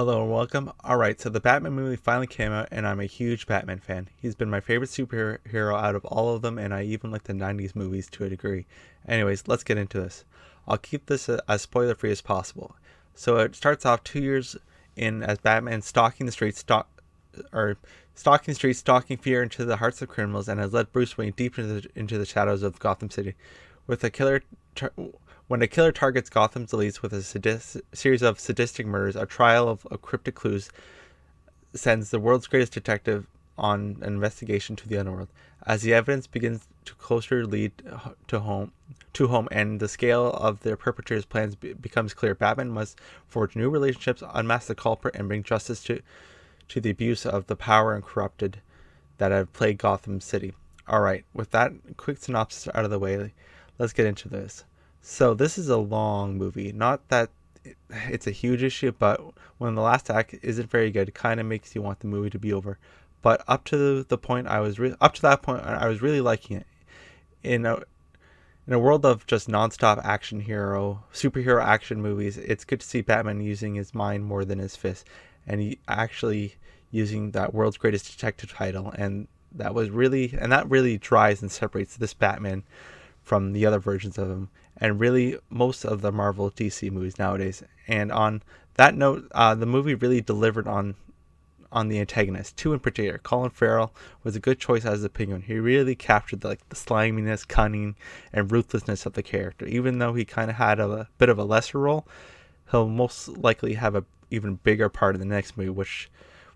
Hello and welcome. Alright, so the Batman movie finally came out, and I'm a huge Batman fan. He's been my favorite superhero out of all of them, and I even like the 90s movies to a degree. Anyways, let's get into this. I'll keep this as spoiler free as possible. So it starts off 2 years in as Batman stalking the streets, stalking fear into the hearts of criminals, and has led Bruce Wayne deep into the shadows of Gotham City. With a killer when a killer targets Gotham's elites with a series of sadistic murders, a trial of cryptic clues sends the world's greatest detective on an investigation to the underworld. As the evidence begins to closer lead to home, and the scale of their perpetrators' plans becomes clear, Batman must forge new relationships, unmask the culprit, and bring justice to the abuse of the power and corrupted that have plagued Gotham City. All right, with that quick synopsis out of the way, let's get into this. So this is a long movie. Not that it's a huge issue, but when the last act isn't very good, it kind of makes you want the movie to be over. But up to the point up to that point, I was really liking it. In a in a world of just nonstop superhero action movies, it's good to see Batman using his mind more than his fist, and he actually using that world's greatest detective title, and that really drives and separates this Batman from the other versions of him, and really most of the Marvel DC movies nowadays. And on that note, the movie really delivered on the antagonist. Two in particular, Colin Farrell was a good choice as the Penguin. He really captured the sliminess, cunning, and ruthlessness of the character. Even though he kind of had a bit of a lesser role, he'll most likely have a even bigger part in the next movie, which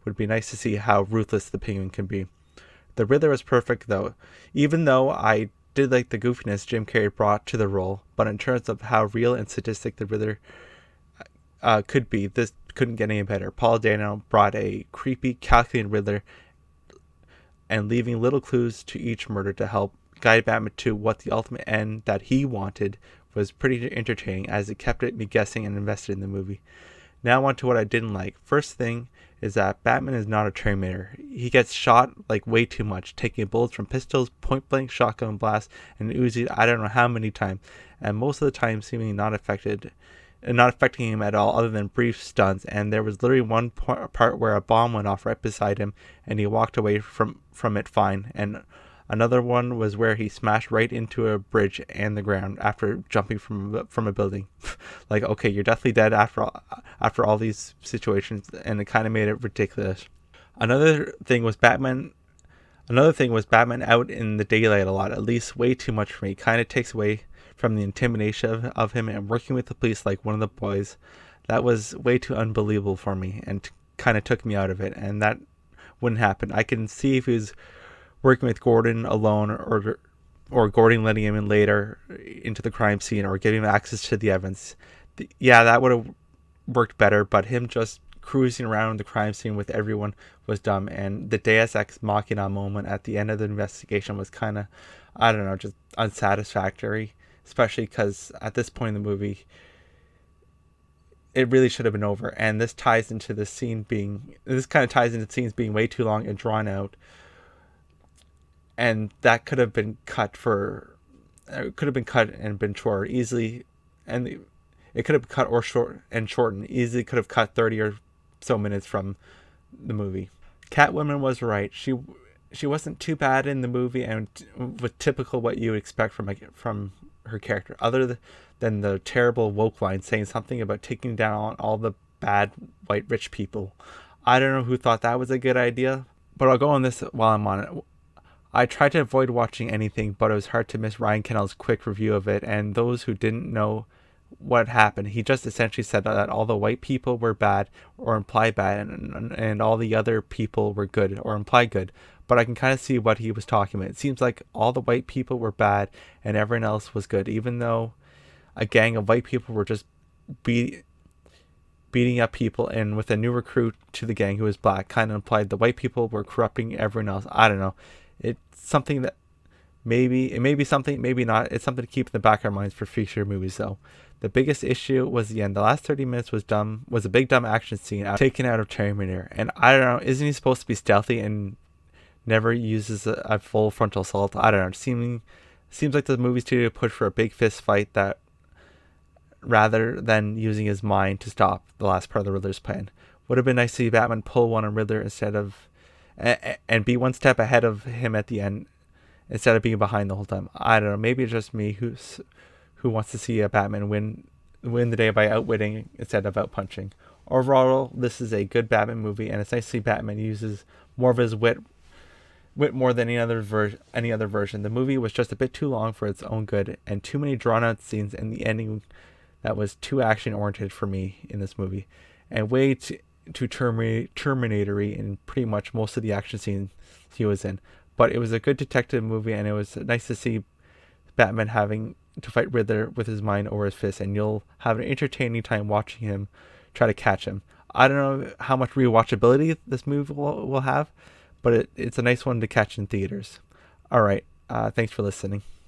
would be nice to see how ruthless the Penguin can be. The Riddler was perfect though, even though I did like the goofiness Jim Carrey brought to the role, but in terms of how real and sadistic the Riddler could be, this couldn't get any better. Paul Dano brought a creepy, calculating Riddler and leaving little clues to each murder to help guide Batman to what the ultimate end that he wanted was pretty entertaining, as it kept me guessing and invested in the movie. Now on to what I didn't like. First thing is that Batman is not a Terminator. He gets shot way too much, taking bullets from pistols, point blank, shotgun blasts, and Uzi I don't know how many times, and most of the time seemingly not affecting him at all other than brief stunts. And there was literally one part where a bomb went off right beside him and he walked away from it fine, and another one was where he smashed right into a bridge and the ground after jumping from a building. Okay, you're definitely dead after all these situations, and it kind of made it ridiculous. Another thing was Batman out in the daylight a lot, at least way too much for me. Kind of takes away from the intimidation of him and working with the police like one of the boys. That was way too unbelievable for me and kind of took me out of it, and that wouldn't happen. I can see if he was working with Gordon alone, or Gordon letting him in later into the crime scene, or giving him access to the evidence. Yeah, that would have worked better, but him just cruising around the crime scene with everyone was dumb, and the Deus Ex Machina moment at the end of the investigation was kind of, I don't know, just unsatisfactory, especially because at this point in the movie, it really should have been over. And this kind of ties into the scenes being way too long and drawn out, and that could have been cut and been shorter easily, and it could have cut or shortened easily. Could have cut 30 or so minutes from the movie. Catwoman was right. She wasn't too bad in the movie, and with typical what you would expect from her character, other than the terrible woke line saying something about taking down all the bad white rich people. I don't know who thought that was a good idea, but I'll go on this while I'm on it. I tried to avoid watching anything, but it was hard to miss Ryan Kennel's quick review of it. And those who didn't know what happened, he just essentially said that all the white people were bad or implied bad, and all the other people were good or implied good. But I can kind of see what he was talking about. It seems like all the white people were bad and everyone else was good, even though a gang of white people were just beating up people, and with a new recruit to the gang who was black, kind of implied the white people were corrupting everyone else. I don't know. It's something that it may be something, maybe not. It's something to keep in the back of our minds for future movies, though. The biggest issue was the end. The last 30 minutes was a big dumb action scene taken out of Terminator. And I don't know, isn't he supposed to be stealthy and never uses a full frontal assault? I don't know. Seems like the movie studio pushed for a big fist fight that rather than using his mind to stop the last part of the Riddler's plan, Would have been nice to see Batman pull one on Riddler instead of, and be one step ahead of him at the end instead of being behind the whole time. I don't know. Maybe it's just me who wants to see a Batman win the day by outwitting instead of outpunching. Overall, this is a good Batman movie, and it's nice to see Batman uses more of his wit more than any other version. The movie was just a bit too long for its own good, and too many drawn out scenes, and the ending that was too action oriented for me in this movie, and way too Terminatory in pretty much most of the action scenes he was in. But it was a good detective movie, and it was nice to see Batman having to fight Riddler with his mind over his fist, and you'll have an entertaining time watching him try to catch him. I don't know how much rewatchability this movie will have, but it's a nice one to catch in theaters. All right, thanks for listening.